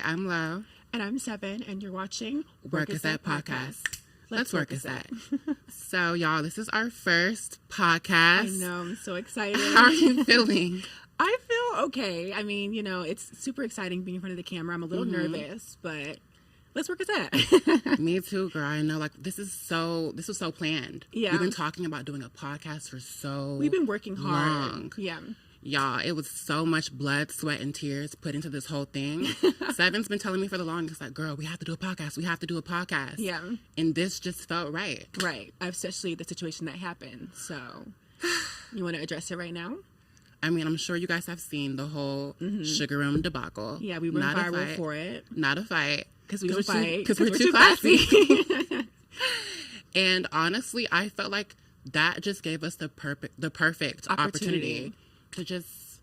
I'm Lo. And I'm Sevyn, and you're watching Work Is That Podcast. Let's work is that. So, y'all, this is our first podcast. I know, I'm so excited. How are you feeling? I feel okay. I mean, you know, it's super exciting being in front of the camera. I'm a little nervous, but let's work is that. Me too, girl. I know, like, this was so planned. Yeah. We've been talking about doing a podcast for so We've been working hard. long. Yeah. Y'all, it was so much blood, sweat, and tears put into this whole thing. Sevyn's been telling me for the longest, like, girl, we have to do a podcast. We have to do a podcast. Yeah. And this just felt right. Right. Especially the situation that happened. So, you want to address it right now? I mean, I'm sure you guys have seen the whole Sugar Room debacle. Yeah, we went viral for it. Not a fight. Because we don't fight. Because we're too classy. And honestly, I felt like that just gave us the perfect opportunity to just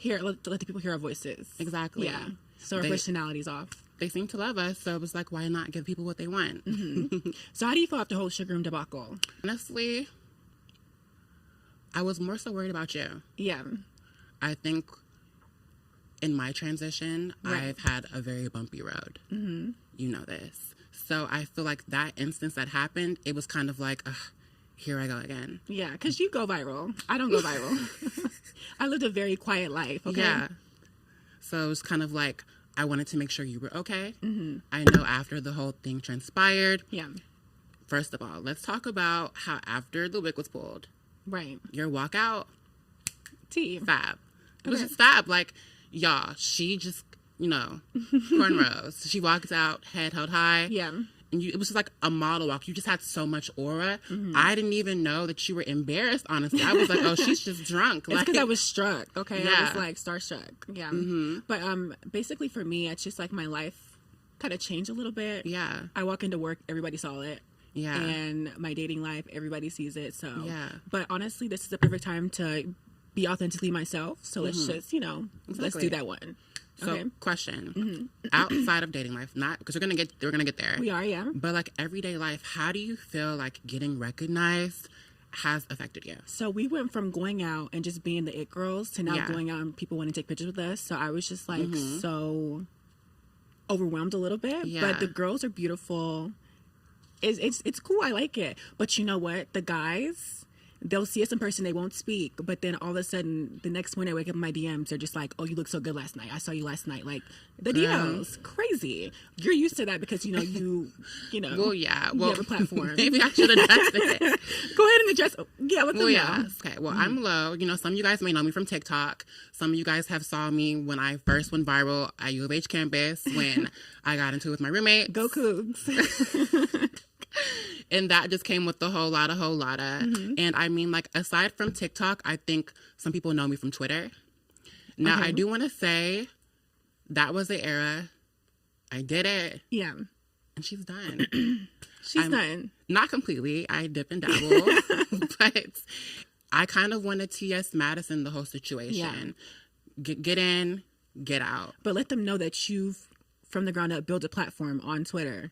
let the people hear our voices. Exactly. Yeah. So our personalities off. They seem to love us, so it was like, why not give people what they want? So how do you feel after the whole Sugar Room debacle? Honestly, I was more so worried about you. Yeah. I think in my transition, I've had a very bumpy road. Mm-hmm. You know this. So I feel like that instance that happened, it was kind of like, here I go again. Yeah, because you go viral. I don't go viral. I lived a very quiet life, okay? Yeah. So it was kind of like, I wanted to make sure you were okay. Mm-hmm. I know after the whole thing transpired. Yeah. First of all, let's talk about how after the wig was pulled. Right. Your walkout. Tea. Fab. It was just fab. Like, y'all, she just, cornrows. She walks out, head held high. Yeah. And it was just like a model walk. You just had so much aura. Mm-hmm. I didn't even know that you were embarrassed, honestly. I was like, oh, she's just drunk. It's because I was struck, okay? Yeah. I was like starstruck. Yeah. Mm-hmm. But basically for me, it's just like my life kind of changed a little bit. Yeah. I walk into work, everybody saw it. Yeah. And my dating life, everybody sees it. So, yeah. But honestly, this is the perfect time to be authentically myself. So let's just, let's do that one. So, okay. Question: outside of dating life, not because we're gonna get there. We are, yeah. But like everyday life, how do you feel like getting recognized has affected you? So we went from going out and just being the it girls to now going out and people want to take pictures with us. So I was just like so overwhelmed a little bit. Yeah. But the girls are beautiful. It's cool. I like it. But you know what? The guys, they'll see us in person, they won't speak, but then all of a sudden the next morning I wake up in my DMs, they're just like, oh, you look so good last night, I saw you last night. Like, the DMs crazy. You're used to that because you know well, yeah, you have a platform. Maybe I should address it. Go ahead and address let them know. Okay, well, I'm Lo. Some of you guys may know me from TikTok. Some of you guys have saw me when I first went viral at U of H campus when I got into it with my roommate. Go Cougs. And that just came with the whole lotta. And I mean, like, aside from TikTok, I think some people know me from Twitter. Now, I do want to say that was the era. I did it. Yeah. And she's done. She's done. Not completely. I dip and dabble. But I kind of wanted T.S. Madison the whole situation. Yeah. Get in, get out. But let them know that you've, from the ground up, built a platform on Twitter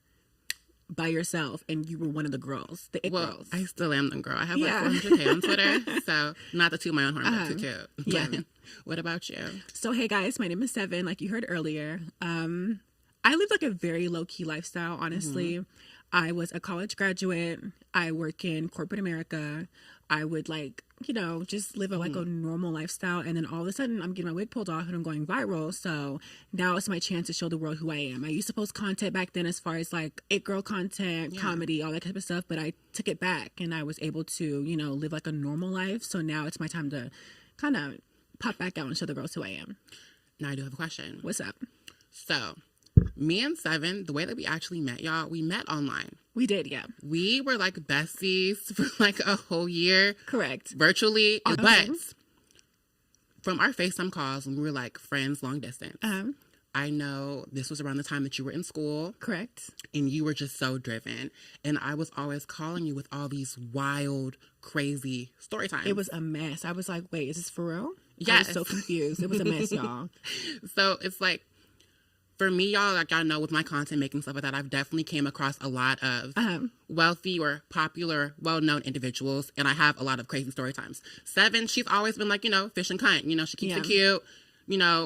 by yourself, and you were one of the girls, the it girls. I still am the girl. I have like 400K on Twitter, so not to toot my own horn, but too cute. Yeah. What about you? So, hey guys, my name is Sevyn, like you heard earlier. I lived like a very low-key lifestyle, honestly. I was a college graduate. I work in corporate America. I would just live a normal lifestyle. And then all of a sudden I'm getting my wig pulled off and I'm going viral. So now it's my chance to show the world who I am. I used to post content back then as far as like it girl content, comedy, all that kind of stuff. But I took it back and I was able to, live like a normal life. So now it's my time to kind of pop back out and show the girls who I am. Now I do have a question. What's up? So me and Sevyn, the way that we actually met, y'all, we met online. We did, yeah. We were like besties for like a whole year. Correct. Virtually. But from our FaceTime calls when we were like friends long distance, I know this was around the time that you were in school. Correct. And you were just so driven. And I was always calling you with all these wild, crazy story times. It was a mess. I was like, wait, is this for real? Yes. I was so confused. It was a mess, y'all. So it's like, for me, y'all, like y'all know with my content making stuff like that, I've definitely came across a lot of wealthy or popular, well-known individuals, and I have a lot of crazy story times. Sevyn, she's always been like, fish and cunt. She keeps it cute,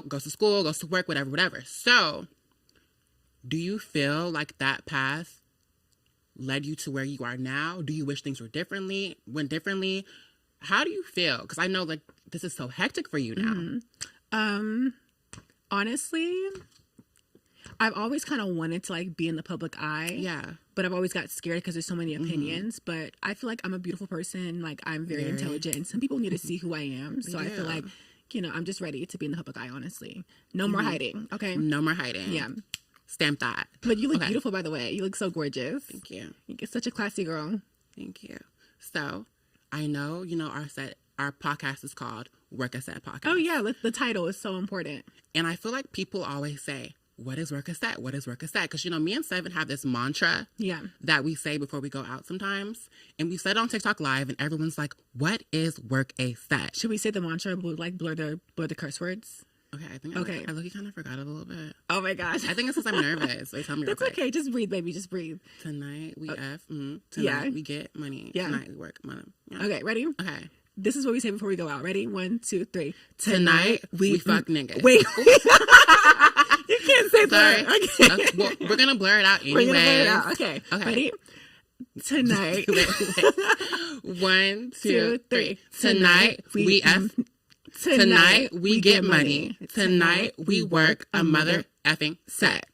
goes to school, goes to work, whatever. So do you feel like that path led you to where you are now? Do you wish things went differently? How do you feel? Because I know like this is so hectic for you now. Honestly, I've always kind of wanted to like be in the public eye. Yeah. But I've always got scared because there's so many opinions. But I feel like I'm a beautiful person. Like I'm very intelligent, and some people need to see who I am. So I feel like, you know, I'm just ready to be in the public eye, honestly. No more hiding. Okay. No more hiding. Yeah. Stamp that. But you look beautiful, by the way. You look so gorgeous. Thank you. You're such a classy girl. Thank you. So I know, you know, our podcast is called Work a Set Podcast. Oh yeah. The title is so important. And I feel like people always say, what is work a set? What is work a set? Because, you know, me and Sevyn have this mantra that we say before we go out sometimes. And we said it on TikTok Live, and everyone's like, what is work a set? Should we say the mantra, like blur the curse words? Okay, I think I look, kind of forgot it a little bit. Oh my gosh. I think it's because I'm nervous. Wait, tell me That's okay. Just breathe, baby. Just breathe. Tonight we Tonight we get money. Yeah. Tonight we work money. Yeah. Okay, ready? Okay. This is what we say before we go out. Ready? 1, 2, 3. Tonight we fuck niggas. Wait. You can't say that. Okay. Well, we're going to blur it out anyway. We're going to blur it out. Okay. Ready? Tonight. Wait. 1, 2, 3. Tonight we F. Tonight we get money. Tonight we work a mother effing set.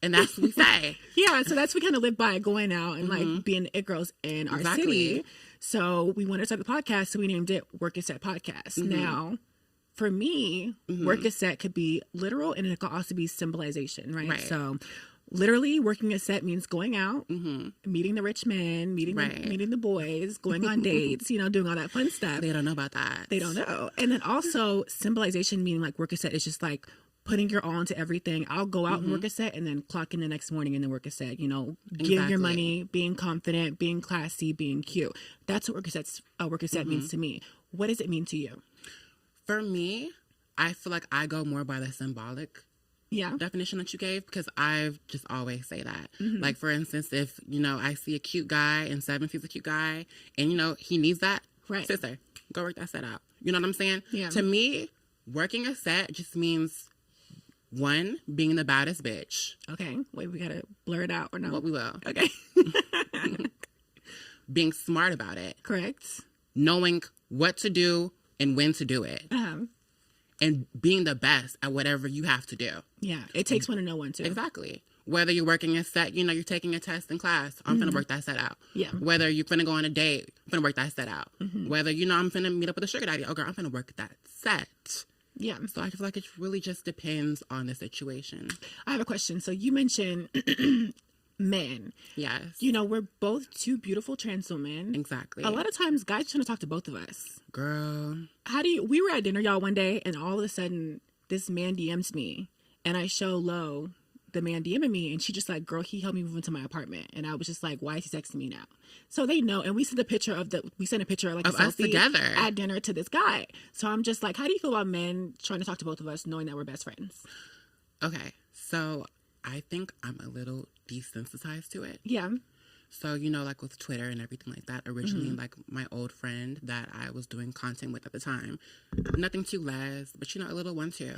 And that's what we say. Yeah, so that's what we kind of live by, going out and like being it girls in our city. So we wanted to start the podcast, so we named it Work a Set Podcast. Now, for me, work a set could be literal, and it could also be symbolization, right? So literally, working a set means going out, meeting the rich men, meeting the boys, going on dates, you know, doing all that fun stuff. They don't know about that. They don't know. And then also symbolization, meaning like work a set is just like putting your all into everything. I'll go out and work a set and then clock in the next morning and then work a set, you know, giving your money, being confident, being classy, being cute. That's what work a set means to me. What does it mean to you? For me, I feel like I go more by the symbolic definition that you gave, because I've just always say that. Like, for instance, if, you know, I see a cute guy and Sevyn sees a cute guy and, you know, he needs that, sister, go work that set out. You know what I'm saying? Yeah. To me, working a set just means, one, being the baddest bitch. Okay. Wait, we got to blur it out or no? Well, we will. Okay. Being smart about it. Correct. Knowing what to do and when to do it. And being the best at whatever you have to do. Yeah. It takes one to know one too. Exactly. Whether you're working a set, you know, you're taking a test in class, I'm going to work that set out. Yeah. Whether you're going to go on a date, I'm going to work that set out. Whether, you know, I'm going to meet up with a sugar daddy, oh girl, I'm going to work that set. Yeah. So I feel like it really just depends on the situation. I have a question. So you mentioned men. Yes. You know, we're both two beautiful trans women. Exactly. A lot of times guys trying to talk to both of us. Girl. We were at dinner, y'all, one day, and all of a sudden this man DMs me, and I show Lo the man DMing me, and she just like, girl, he helped me move into my apartment. And I was just like, why is he texting me now? So they know, and we sent a picture of like a us together at dinner to this guy. So I'm just like, how do you feel about men trying to talk to both of us knowing that we're best friends? Okay, so I think I'm a little desensitized to it. Yeah. So, you know, like with Twitter and everything like that, originally, like my old friend that I was doing content with at the time, nothing too less, but, you know, a little one too.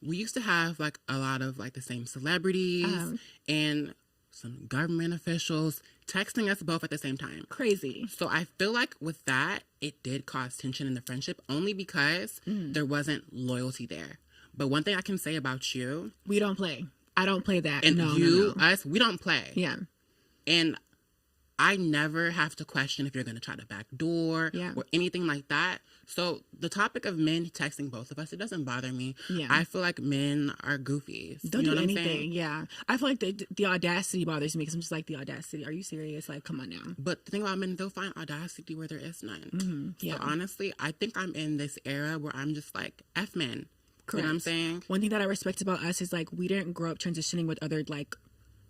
We used to have like a lot of like the same celebrities and some government officials texting us both at the same time. Crazy. So I feel like with that, it did cause tension in the friendship only because there wasn't loyalty there. But one thing I can say about you, we don't play. I don't play that. And no. Us, we don't play. Yeah. And I never have to question if you're going to try to backdoor or anything like that. So the topic of men texting both of us, it doesn't bother me. Yeah. I feel like men are goofies. Don't do anything. Yeah. I feel like the audacity bothers me because I'm just like, the audacity. Are you serious? Like, come on now. But the thing about men, they'll find audacity where there is none. Yeah. So honestly, I think I'm in this era where I'm just like, F men. Correct. You know what I'm saying? One thing that I respect about us is like, we didn't grow up transitioning with other like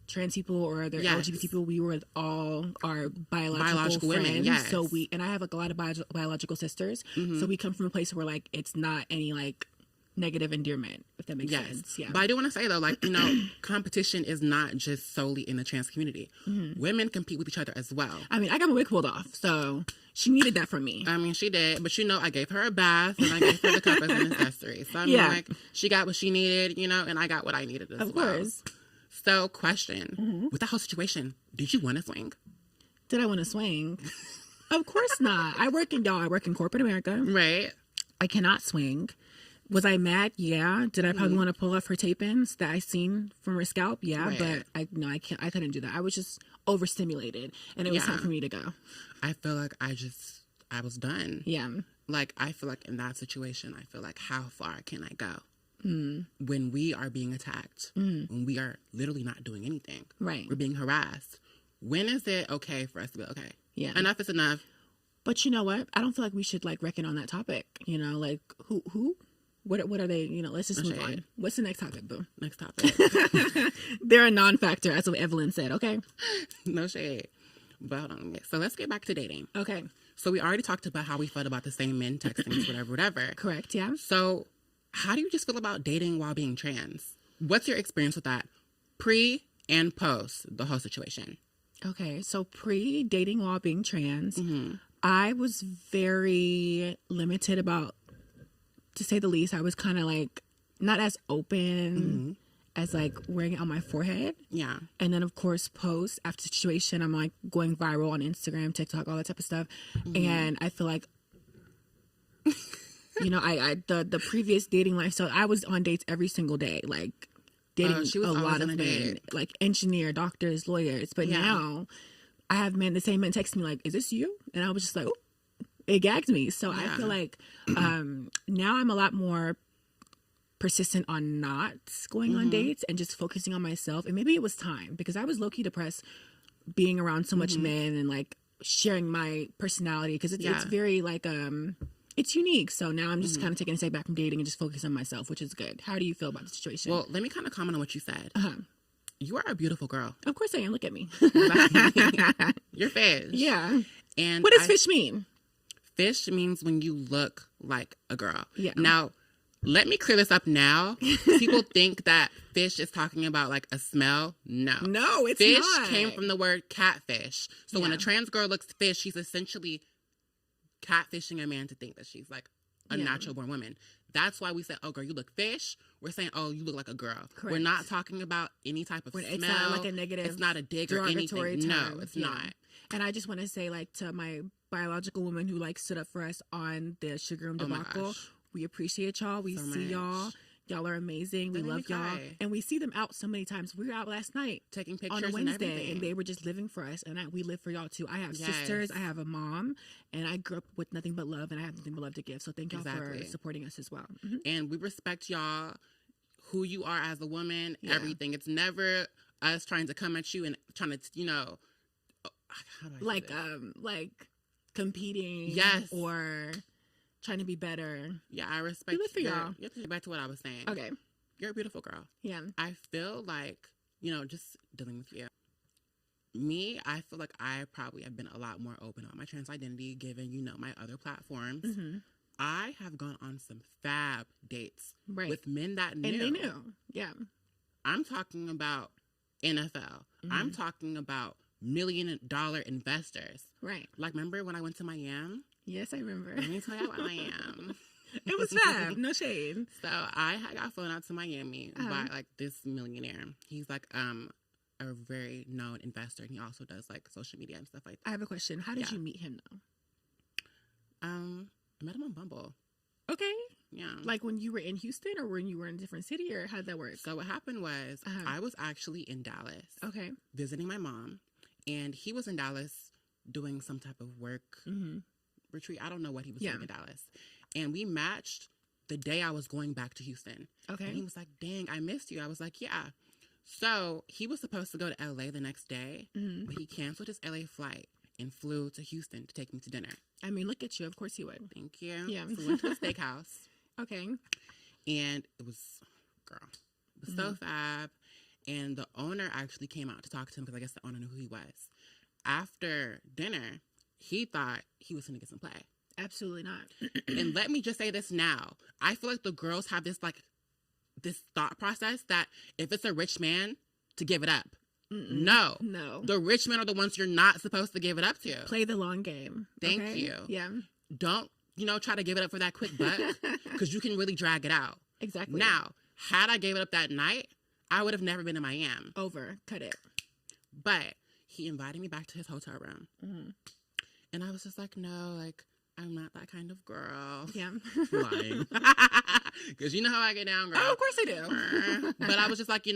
trans people or other LGBT people. We were all our biological friends. Women, yes. So and I have like a lot of biological sisters. So we come from a place where like it's not any like negative endearment, if that makes sense. Yeah. But I do want to say though, like, you know, competition is not just solely in the trans community. Women compete with each other as well. I mean, I got my wig pulled off, so she needed that from me. I mean, she did, but you know, I gave her a bath and I gave her the cup as an accessory. So I mean, like, she got what she needed, you know, and I got what I needed as well. Of course. So, question. With that whole situation, did you want to swing? Did I want to swing? Of course not. I work in corporate America. Right. I cannot swing. Was I mad? Yeah. Did I probably want to pull off her tape-ins that I seen from her scalp? Yeah. Right. But I couldn't do that. I was just overstimulated, and it was time for me to go. I feel like I was done. Yeah. Like, I feel like in that situation, I feel like, how far can I go? When we are being attacked, when we are literally not doing anything. Right. We're being harassed. When is it okay for us to be okay? Yeah. Enough is enough. But you know what? I don't feel like we should like reckon on that topic. You know, like who? What are they? You know, let's just move on. What's the next topic, boo? Next topic. They're a non-factor, as what Evelyn said. Okay. No shade. But hold on. So let's get back to dating. Okay. So we already talked about how we felt about the same men texting, whatever. Correct. Yeah. So how do you just feel about dating while being trans? What's your experience with that? Pre and post the whole situation. Okay. So pre-dating while being trans, I was very limited about, to say the least. I was kind of like not as open as like wearing it on my forehead. Yeah. And then of course post after the situation, I'm like going viral on Instagram, TikTok, all that type of stuff. And I feel like, you know, the previous dating life, so I was on dates every single day, like dating a lot of men, like engineer, doctors, lawyers. But now I have the same men text me like, "Is this you?" And I was just like, "Oh." It gagged me. So I feel like now I'm a lot more persistent on not going on dates and just focusing on myself. And maybe it was time, because I was low-key depressed being around so much men and like sharing my personality, because it's very like it's unique. So now I'm just kind of taking a step back from dating and just focusing on myself, which is good. How do you feel about the situation? Well, let me kind of comment on what you said. You are a beautiful girl. Of course I am. Look at me. You're fish. Yeah. And what does fish mean? Fish means when you look like a girl. Yeah. Now, let me clear this up now. People think that fish is talking about like a smell. No. No, it's fish not. Fish came from the word catfish. So when a trans girl looks fish, she's essentially catfishing a man to think that she's like a natural born woman. That's why we say, "Oh, girl, you look fish." We're saying, "Oh, you look like a girl." Correct. We're not talking about any type of smell. It's not like a negative. It's not a dig or anything. Term. No, it's not. And I just want to say, like, to my biological woman who like stood up for us on the Sugar Room Debacle, we appreciate y'all. We see y'all. Y'all are amazing. We love y'all. And we see them out so many times. We were out last night taking pictures on a Wednesday, and they were just living for us. And we live for y'all too. I have sisters. I have a mom. And I grew up with nothing but love. And I have nothing but love to give. So thank y'all for supporting us as well. And we respect y'all, who you are as a woman, everything. It's never us trying to come at you and trying to, you know, like competing or trying to be better. Yeah, I respect you. For y'all. Back to what I was saying. Okay. You're a beautiful girl. Yeah. I feel like, you know, just dealing with you. Me, I feel like I probably have been a lot more open on my trans identity, given, you know, my other platforms. I have gone on some fab dates with men that knew. And they knew. Yeah. I'm talking about NFL. I'm talking about $1 million investors. Right. Like, remember when I went to Miami? Yes, I remember. Let me tell you about Miami. It was fab. No shade. So I got flown out to Miami by like this millionaire. He's like a very known investor, and he also does like social media and stuff like that. I have a question. How did you meet him though? I met him on Bumble. Okay. Yeah. Like when you were in Houston, or when you were in a different city, or how did that work? So what happened was I was actually in Dallas. Okay. Visiting my mom, and he was in Dallas doing some type of work retreat. I don't know what he was doing in Dallas. And we matched the day I was going back to Houston. Okay. And he was like, "Dang, I missed you." I was like, "Yeah." So he was supposed to go to LA the next day, but he canceled his LA flight and flew to Houston to take me to dinner. I mean, look at you. Of course he would. Thank you. Yeah. So we went to a steakhouse. Okay. And it was so fab. And the owner actually came out to talk to him, because I guess the owner knew who he was. After dinner, he thought he was going to get some play. Absolutely not. And let me just say this now. I feel like the girls have this thought process that if it's a rich man, to give it up. No. The rich men are the ones you're not supposed to give it up to. Play the long game. Thank you. Yeah. Don't, try to give it up for that quick buck, because you can really drag it out. Exactly. Now, had I gave it up that night, I would have never been in Miami. Over. Cut it. But he invited me back to his hotel room. Mm-hmm. And I was just like, no, like, I'm not that kind of girl. Yeah. Lying. Because you know how I get down, girl. Oh, of course I do. But I was just like,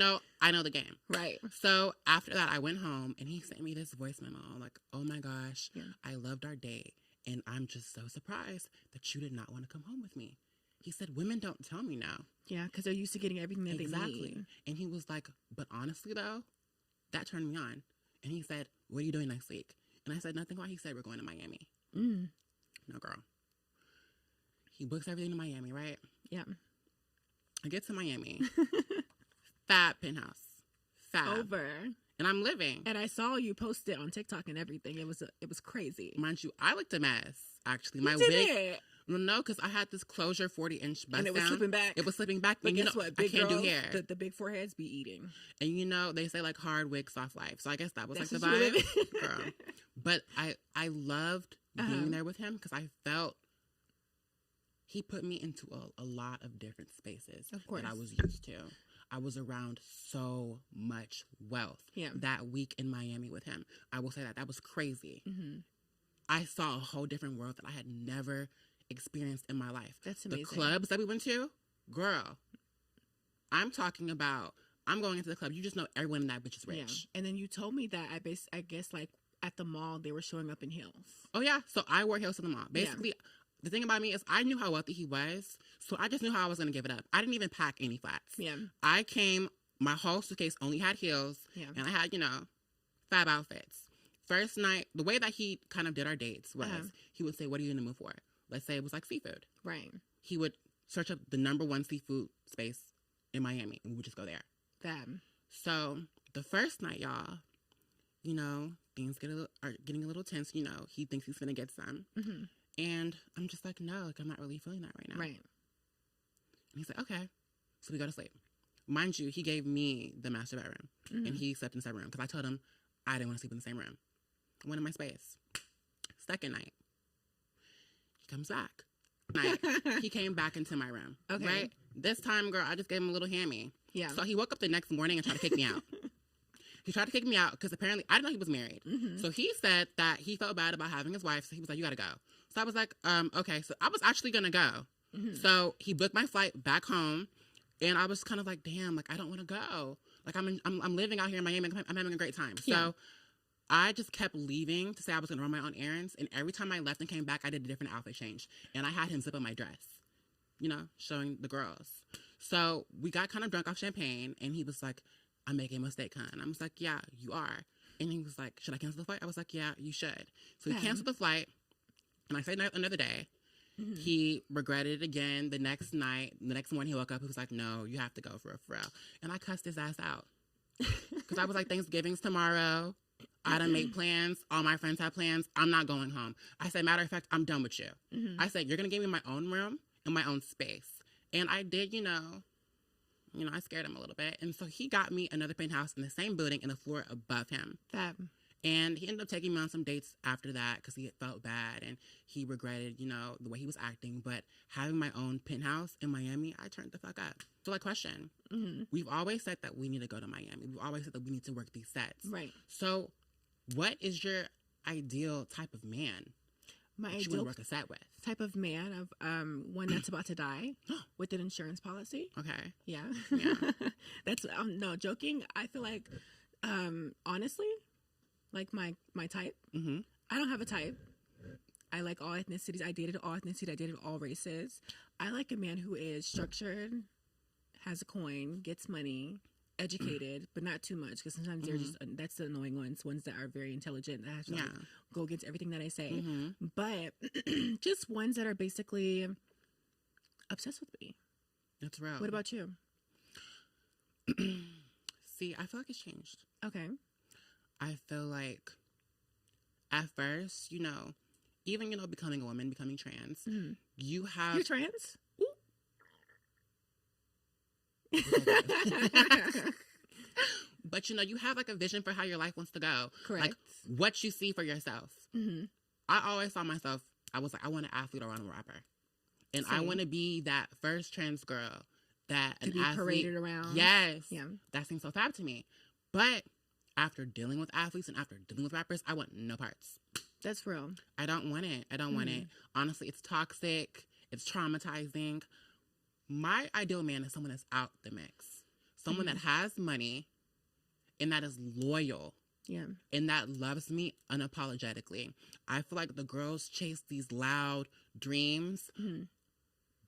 I know the game. Right. So after that, I went home and he sent me this voice memo. Like, oh my gosh, I loved our date. And I'm just so surprised that you did not want to come home with me. He said, women don't tell me no. Yeah, because they're used to getting everything that they need. And he was like, but honestly, though, that turned me on. And he said, what are you doing next week? And I said, nothing. Why? He said, we're going to Miami. No, girl. He books everything to Miami, right? Yeah. I get to Miami. Fab penthouse. Fab. Over. And I'm living. And I saw you post it on TikTok and everything. It was crazy. Mind you, I looked a mess, actually. My wig. No, because I had this closure 40-inch bust and it was down. slipping back. It was slipping back. But and guess what? Big I can't girls, do hair. The big foreheads be eating. And they say like hard wig, soft life. So I guess that was like the vibe. Girl. But I loved being there with him because I felt he put me into a lot of different spaces that I was used to. I was around so much wealth that week in Miami with him. I will say that was crazy. Mm-hmm. I saw a whole different world that I had never experienced in my life. That's amazing. The clubs that we went to, girl, I'm talking about, I'm going into the club. You just know everyone in that bitch is rich. Yeah. And then you told me that I guess like at the mall, they were showing up in heels. Oh yeah. So I wore heels to the mall. Basically, the thing about me is I knew how wealthy he was. So I just knew how I was going to give it up. I didn't even pack any flats. Yeah. I came, my whole suitcase only had heels. Yeah. And I had, fab outfits. First night, the way that he kind of did our dates was he would say, what are you in the mood for? Let's say it was like seafood. Right. He would search up the number one seafood space in Miami, and we would just go there. Fab. So the first night, y'all, things are getting a little tense. He thinks he's going to get some. Mm-hmm. And I'm just like, no, like I'm not really feeling that right now. Right. And he's like, okay. So we go to sleep. Mind you, he gave me the master bedroom, and he slept in the same room because I told him I didn't want to sleep in the same room. I wanted my space. Second night, he comes back. He came back into my room. Okay. Right? This time, girl, I just gave him a little hammy. Yeah. So he woke up the next morning and tried to kick me out. He tried to kick me out because apparently I didn't know he was married. Mm-hmm. So he said that he felt bad about having his wife. So he was like, you got to go. So I was like, okay. So I was actually going to go. Mm-hmm. So he booked my flight back home. And I was kind of like, damn, like, I don't want to go. Like, I'm living out here in Miami. I'm having a great time. So I just kept leaving to say I was going to run my own errands. And every time I left and came back, I did a different outfit change. And I had him zip up my dress, showing the girls. So we got kind of drunk off champagne. And he was like, I'm making a mistake, hon. I was like, yeah, you are. And he was like, should I cancel the flight? I was like, yeah, you should. So he canceled the flight. And I said another day. Mm-hmm. He regretted it again the next night. The next morning he woke up. He was like, no, you have to go for real. And I cussed his ass out. Because I was like, Thanksgiving's tomorrow. I done make plans. All my friends have plans. I'm not going home. I said, matter of fact, I'm done with you. Mm-hmm. I said, you're going to give me my own room and my own space. And I did, I scared him a little bit. And so he got me another penthouse in the same building and the floor above him. Fab. And he ended up taking me on some dates after that because he felt bad and he regretted, the way he was acting. But having my own penthouse in Miami, I turned the fuck up. So, question. Mm-hmm. We've always said that we need to go to Miami. We've always said that we need to work these sets. Right. So, what is your ideal type of man? My ideal you want to work a set with? Type of man of one that's about to die with an insurance policy. Okay. Yeah. That's no joking. I feel like honestly, like my type. Mm-hmm. I don't have a type. I like all ethnicities. I dated all ethnicities. I dated all races. I like a man who is structured, has a coin, gets money, educated, but not too much because sometimes they're just that's the annoying ones that are very intelligent that have to go against everything that I say. Mm-hmm. But just ones that are basically obsessed with me. That's right. What about you? See, I feel like it's changed. Okay. I feel like at first, even, becoming a woman, becoming trans, you have... You're trans? But, you have like a vision for how your life wants to go. Correct. Like what you see for yourself. Mm-hmm. I always saw myself, I was like, I want an athlete or I want a rapper. And I want to be that first trans girl that to be paraded around. Yes. Yeah. That seems so fab to me. But after dealing with athletes and after dealing with rappers, I want no parts. That's real. I don't want it. I don't want it. Honestly, it's toxic. It's traumatizing. My ideal man is someone that's out the mix. Someone that has money and that is loyal. Yeah. And that loves me unapologetically. I feel like the girls chase these loud dreams,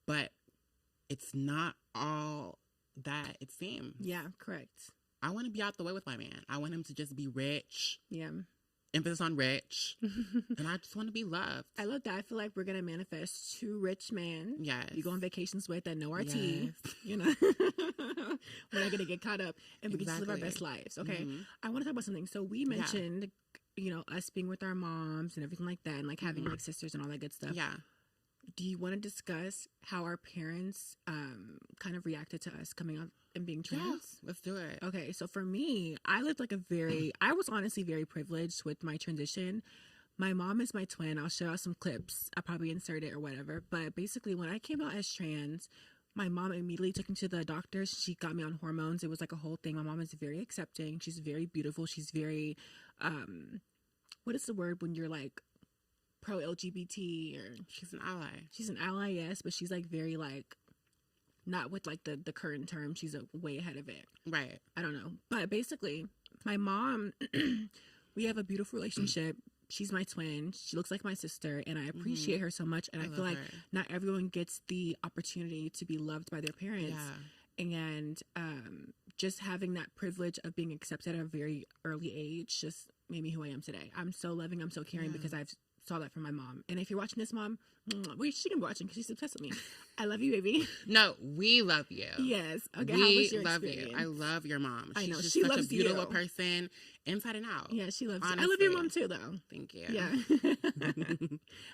but it's not all that it seems. Yeah, correct. I want to be out the way with my man. I want him to just be rich. Yeah. Emphasis on rich. And I just want to be loved. I love that. I feel like we're going to manifest 2 rich men. Yes. You go on vacations with that know our Yes. tea. You know, we're not going to get caught up and we can just live our best lives. Okay. I want to talk about something. So we mentioned, you know, us being with our moms and everything like that and like having like sisters and all that good stuff. Yeah. Do you want to discuss how our parents kind of reacted to us coming out and being trans? Yes, let's do it. Okay, so for me, I lived like I was honestly very privileged with my transition. My mom is my twin. I'll show out some clips. I'll probably insert it or whatever. But basically, when I came out as trans, my mom immediately took me to the doctor. She got me on hormones. It was like a whole thing. My mom is very accepting. She's very beautiful. She's very, what is the word when you're like, pro LGBT or She's an ally. She's an ally, yes, but she's like very like not with like the current term. She's way ahead of it. Right. I don't know. But basically, my mom, we have a beautiful relationship. She's my twin. She looks like my sister and I appreciate her so much. And I feel like not everyone gets the opportunity to be loved by their parents. Yeah. And just having that privilege of being accepted at a very early age just made me who I am today. I'm so loving. I'm so caring because I've saw that from my mom. And if you're watching this, Mom, well, she can be watching because she's obsessed with me. I love you, baby. No, we love you. Yes. Okay. We how was your love experience? you. I love your mom. I know. She's She such loves a beautiful you. person, inside and out. Yeah, she loves Honestly. you. I love your mom too, though. Thank you. Yeah.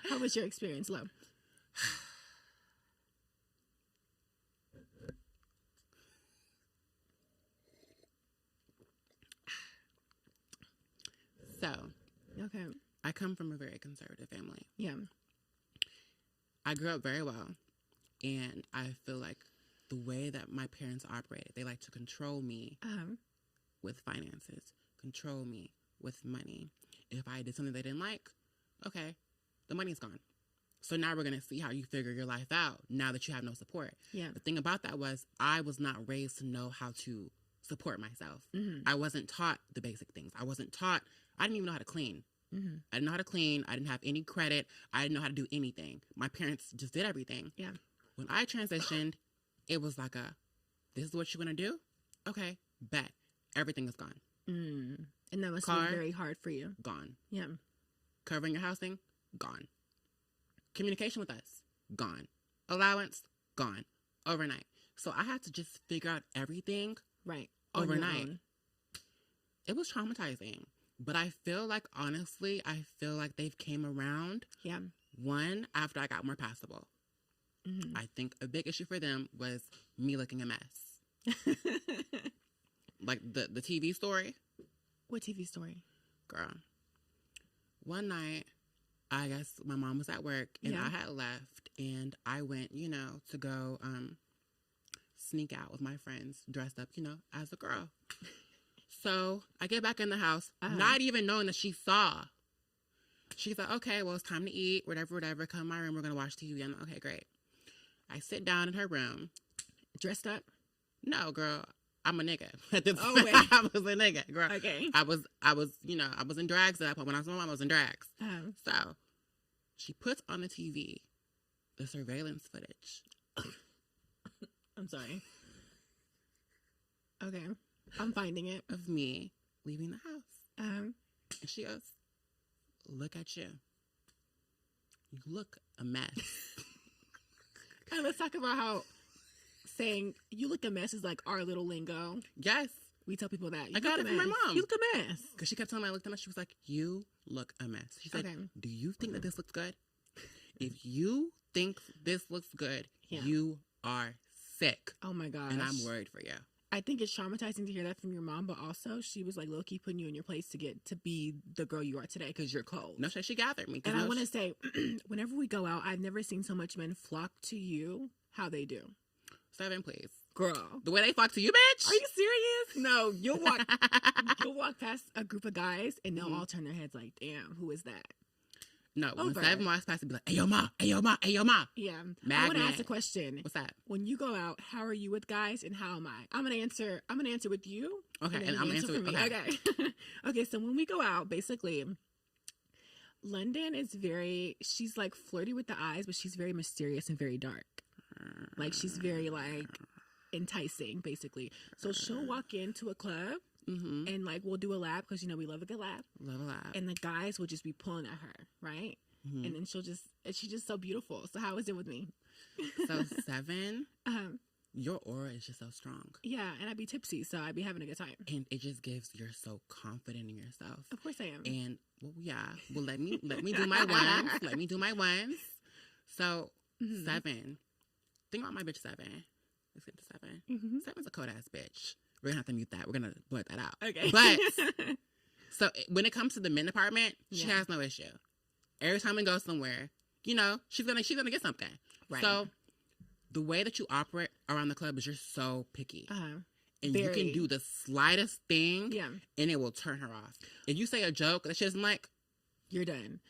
How was your experience, Lo? So, Okay. I come from a very conservative family. Yeah. I grew up very well, and I feel like the way that my parents operated, they like to control me with finances, control me with money. If I did something they didn't like, okay, the money's gone. So now we're going to see how you figure your life out now that you have no support. Yeah. The thing about that was I was not raised to know how to support myself. I wasn't taught the basic things. I didn't even know how to clean. I didn't know how to clean. I didn't have any credit. I didn't know how to do anything. My parents just did everything. Yeah. When I transitioned, it was like this is what you're going to do? Okay, bet. Everything is gone. And that must Car, be very hard for you. Gone. Yeah. Covering your housing? Gone. Communication with us? Gone. Allowance? Gone. Overnight. So I had to just figure out everything Right. overnight. It was traumatizing. But I feel like, honestly, they've came around. Yeah. One, after I got more passable. I think a big issue for them was me looking a mess. Like the TV story. What TV story? Girl. One night, I guess my mom was at work and I had left and I went, to go sneak out with my friends dressed up, as a girl. So I get back in the house, not even knowing that she saw. She's like, okay, well, it's time to eat, whatever. Come in my room. We're going to watch TV. I'm like, okay, great. I sit down in her room. Dressed up? No, girl. I'm a nigga. At this Oh, point, wait. I was a nigga, girl. Okay. I was in drags at that point. When I was my mom, I was in drags. So she puts on the TV the surveillance footage. I'm sorry. Okay. I'm finding it. Of me leaving the house. Um, And she goes, look at you. You look a mess. and let's talk about how saying you look a mess is like our little lingo. Yes. We tell people that. You I got look it a from my mess. mom. You look a mess. Because she kept telling me I looked a mess. She was like, you look a mess. She said, Okay. do you think that this looks good? If you think this looks good, Yeah. you are sick. Oh my gosh. And I'm worried for you. I think it's traumatizing to hear that from your mom, but also she was like low-key putting you in your place to get to be the girl you are today because you're cold. No, she gathered me. And I want to say, whenever we go out, I've never seen so much men flock to you how they do. Sevyn, please. Girl. The way they flock to you, bitch. Are you serious? No, you'll walk past a group of guys and they'll all turn their heads like, damn, who is that? No, when Sevyn walks past, it'd be like, hey, yo, ma, hey, yo, ma, hey, yo, ma. Yeah. Magnet. I want to ask a question. What's that? When you go out, how are you with guys and how am I? I'm gonna answer with you. Okay, and I'm gonna answer with me. Okay. Okay, so when we go out, basically, London is she's like flirty with the eyes, but she's very mysterious and very dark. Like she's very like enticing, basically. So she'll walk into a club and like we'll do a lap because we love a good lap. Love a lap. And the guys will just be pulling at her, right? And then she's just so beautiful. So how is it with me? So Sevyn, your aura is just so strong. Yeah, and I'd be tipsy, so I'd be having a good time. And it just gives you're so confident in yourself. Of course I am. And well, let me do my ones. Let me do my ones. So Sevyn, think about my bitch Sevyn. Let's get to Sevyn. Sevyn's a cold ass bitch. We're gonna have to mute that. We're gonna blurt that out. Okay. But so when it comes to the men department, she has no issue. Every time we go somewhere, she's gonna get something. Right. So the way that you operate around the club is you're so picky. And you can do the slightest thing and it will turn her off. If you say a joke that she doesn't like, you're done.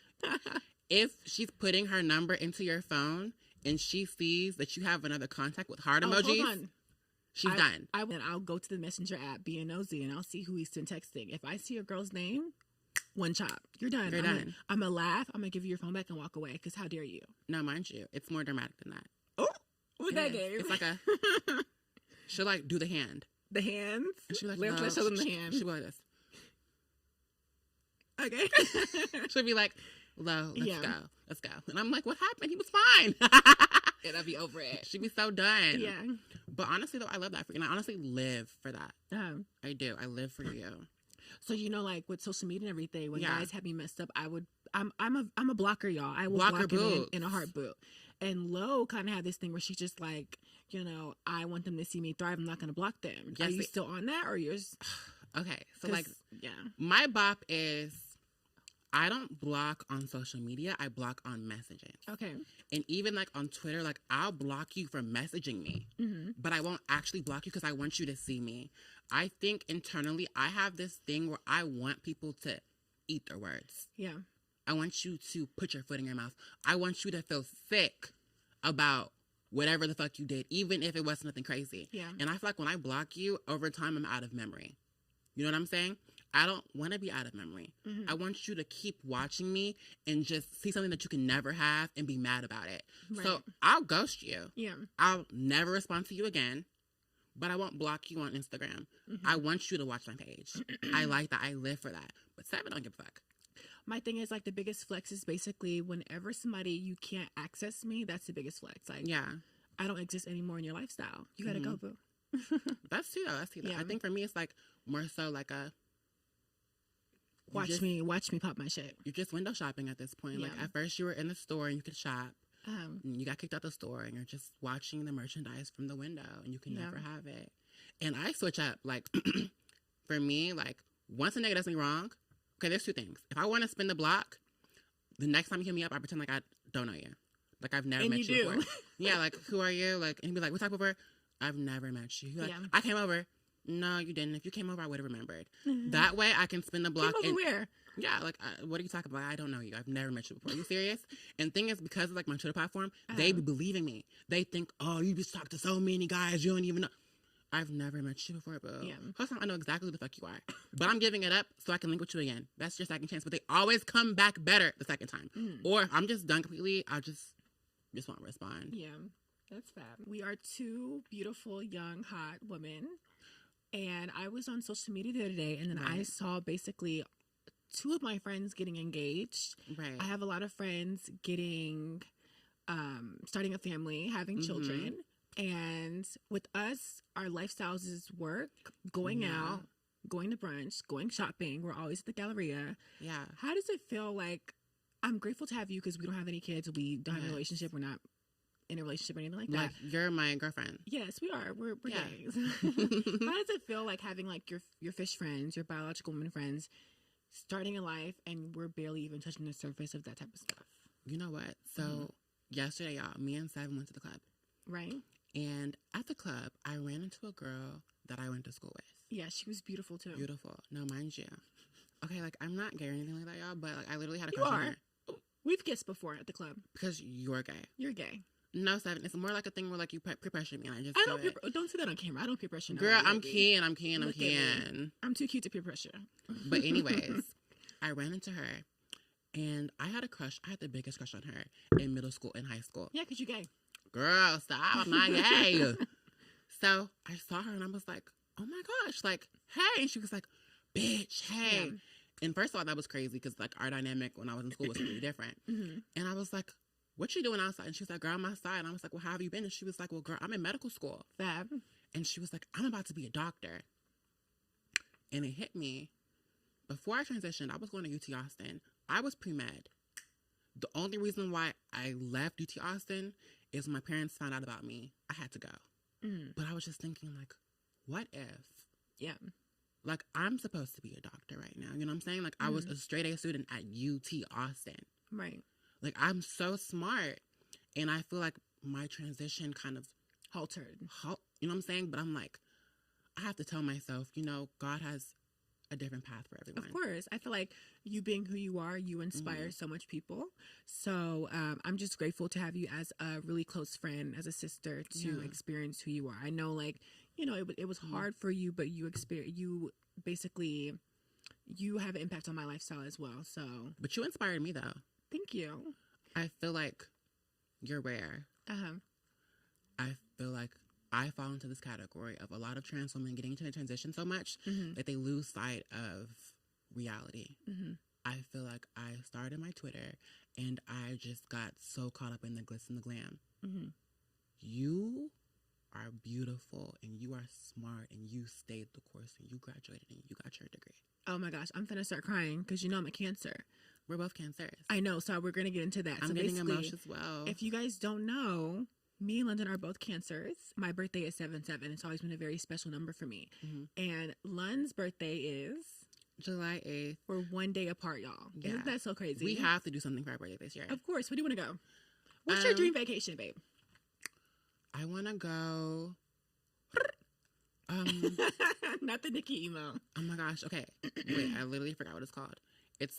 If she's putting her number into your phone and she sees that you have another contact with heart emojis, hold on. She's done. I'll go to the messenger app, being nosy, and I'll see who he's been texting. If I see a girl's name, one chop. You're done. You're done. I'm going to laugh. I'm going to give you your phone back and walk away, because how dare you? No, mind you, it's more dramatic than that. Oh, what that game? It's like she'll like do the hand. The hands? And she'll be like, let's show them the hand. She'll be like this. Okay. She'll be like, Lo, let's go. And I'm like, what happened? He was fine. And I'll be over it. She'd be so done. Yeah. But honestly, though, I love that for you. And I honestly live for that. I do. I live for you. So, like with social media and everything, when guys have me messed up, I'm a blocker, y'all. I will block him in a heartbeat. And Lo kind of had this thing where she's just like, I want them to see me thrive. I'm not going to block them. Yes, are you still on that, or you're just... Okay. So my bop is, I don't block on social media. I block on messaging. Okay. And even like on Twitter, like I'll block you for messaging me, but I won't actually block you because I want you to see me. I think internally I have this thing where I want people to eat their words. Yeah. I want you to put your foot in your mouth. I want you to feel sick about whatever the fuck you did, even if it wasn't nothing crazy. Yeah. And I feel like when I block you, over time I'm out of memory. You know what I'm saying? I don't want to be out of memory. I want you to keep watching me and just see something that you can never have and be mad about it. Right. So I'll ghost you. Yeah. I'll never respond to you again, but I won't block you on Instagram. I want you to watch my page. I like that. I live for that. But Sevyn don't give a fuck. My thing is, like, the biggest flex is basically whenever you can't access me, that's the biggest flex. Like, I don't exist anymore in your lifestyle. You gotta go, boo. That's too, though. Yeah. I think for me, it's like more so like a... Watch me pop my shit. You're just window shopping at this point. Yeah. Like, at first you were in the store and you could shop. And you got kicked out the store and you're just watching the merchandise from the window and you can never have it. And I switch up. Like, for me, like, once a nigga does me wrong, okay, there's two things. If I want to spin the block, the next time you hit me up, I pretend like I don't know you. Like, I've never met you before. Yeah, like, who are you? Like, and he'd be like, what type of her? I've never met you. Like, I came over. No, you didn't. If you came over, I would have remembered. That way, I can spin the block. Came over where? Yeah, like, what are you talking about? I don't know you. I've never met you before. Are you serious? And thing is, because of, like, my Twitter platform, they be believing me. They think, oh, you just talked to so many guys, you don't even know. I've never met you before, bro. Yeah. First time I know exactly who the fuck you are. But I'm giving it up so I can link with you again. That's your second chance. But they always come back better the second time. Or I'm just done completely. I just won't respond. Yeah, that's fab. We are two beautiful, young, hot women. And I was on social media the other day, and then I saw basically two of my friends getting engaged. Right. I have a lot of friends getting, starting a family, having children. And with us, our lifestyles is work, going out, going to brunch, going shopping. We're always at the Galleria. Yeah. How does it feel like, I'm grateful to have you because we don't have any kids. We don't have a relationship. We're not in a relationship or anything like that. Like, you're my girlfriend. Yes, we are. We're gays. How does it feel like having like your fish friends, your biological woman friends, starting a life, and we're barely even touching the surface of that type of stuff? You know what? So yesterday, y'all, me and Sevyn went to the club. Right. And at the club, I ran into a girl that I went to school with. Yeah, she was beautiful too. Beautiful. No, mind you. Okay, like, I'm not gay or anything like that, y'all, but like, I literally had a crush on her. We've kissed before at the club. Because you're gay. You're gay. No, Sevyn. It's more like a thing where like you peer pressure me and I just don't say that on camera. I don't peer pressure. Girl, I'm keen. I'm too cute to peer pressure. But anyways, I ran into her and I had a crush. I had the biggest crush on her in middle school and high school. Yeah, because you're gay. Girl, stop. I'm not gay. So I saw her and I was like, oh my gosh, like, hey. And she was like, bitch, hey. Yeah. And first of all, that was crazy because like our dynamic when I was in school was really different. And I was like, what you doing outside? And she was like, girl, I'm outside. And I was like, well, how have you been? And she was like, well, girl, I'm in medical school. Fab. And she was like, I'm about to be a doctor. And it hit me. Before I transitioned, I was going to UT Austin. I was pre-med. The only reason why I left UT Austin is my parents found out about me. I had to go. But I was just thinking, like, what if? Yeah. Like, I'm supposed to be a doctor right now. You know what I'm saying? Like, I was a straight A student at UT Austin. Right. Like, I'm so smart. And I feel like my transition kind of halted. You know what I'm saying? But I'm like, I have to tell myself, you know, God has a different path for everyone. Of course. I feel like you being who you are, you inspire so much people. So I'm just grateful to have you as a really close friend, as a sister to experience who you are. I know, like, you know, it was hard for you, but you basically have an impact on my lifestyle as well. So, but you inspired me though. Thank you. I feel like you're rare. I feel like I fall into this category of a lot of trans women getting into the transition so much that they lose sight of reality. I feel like I started my Twitter and I just got so caught up in the glitz and the glam. You are beautiful and you are smart and you stayed the course and you graduated and you got your degree. Oh my gosh, I'm finna start crying because you know I'm a Cancer. We're both Cancers. I know, so we're gonna get into that. I'm so getting emotional as well. If you guys don't know, me and London are both Cancers. My birthday is 7/7. It's always been a very special number for me. And Lund's birthday is July 8th. We're one day apart, y'all. Yeah. Isn't that so crazy? We have to do something for our birthday this year. Of course. Where do you want to go? What's your dream vacation, babe? I want to go... Not the Nikki emo. Oh my gosh. Okay. Wait, I literally forgot what it's called. It's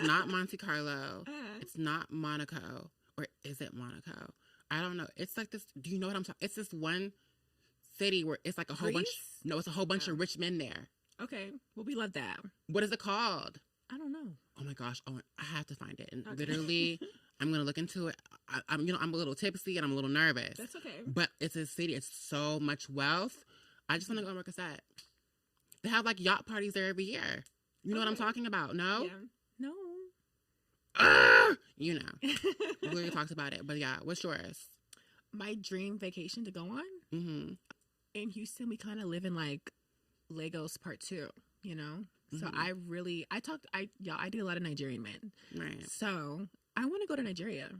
not Monte Carlo. It's not Monaco. Or is it Monaco? I don't know. It's like this. Do you know what I'm talking? It's this one city where it's like a whole bunch. No, it's a whole bunch of rich men there. Okay. Well, we love that. What is it called? I don't know. Oh my gosh. Oh, I have to find it. And literally, I'm going to look into it. I'm a little tipsy and I'm a little nervous. That's okay. But it's a city. It's so much wealth. I just want to go and work a set. They have like yacht parties there every year. You know what I'm talking about? No? Yeah. No. You know. We already talked about it. But yeah, what's yours? My dream vacation to go on? In Houston, we kind of live in like Lagos Part 2, you know? So I did a lot of Nigerian men. Right. So I want to go to Nigeria.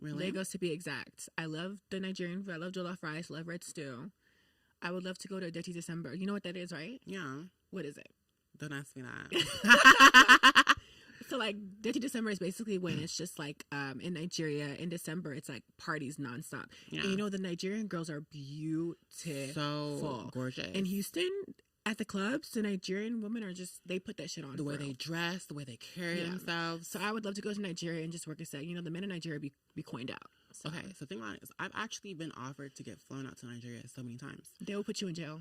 Really? Lagos to be exact. I love the Nigerian food. I love jollof rice, love red stew. I would love to go to Dirty December. You know what that is, right? Yeah. What is it? Don't ask me that. So, like, Dirty December is basically when it's just, like, in Nigeria, in December, it's, like, parties nonstop. Yeah. And, you know, the Nigerian girls are beautiful. So gorgeous. In Houston, at the clubs, the Nigerian women are just, they put that shit on. The way they dress, the way they carry themselves. So I would love to go to Nigeria and just work a set. You know, the men in Nigeria be coined out. So. Okay, so think about it. I've actually been offered to get flown out to Nigeria so many times. They will put you in jail.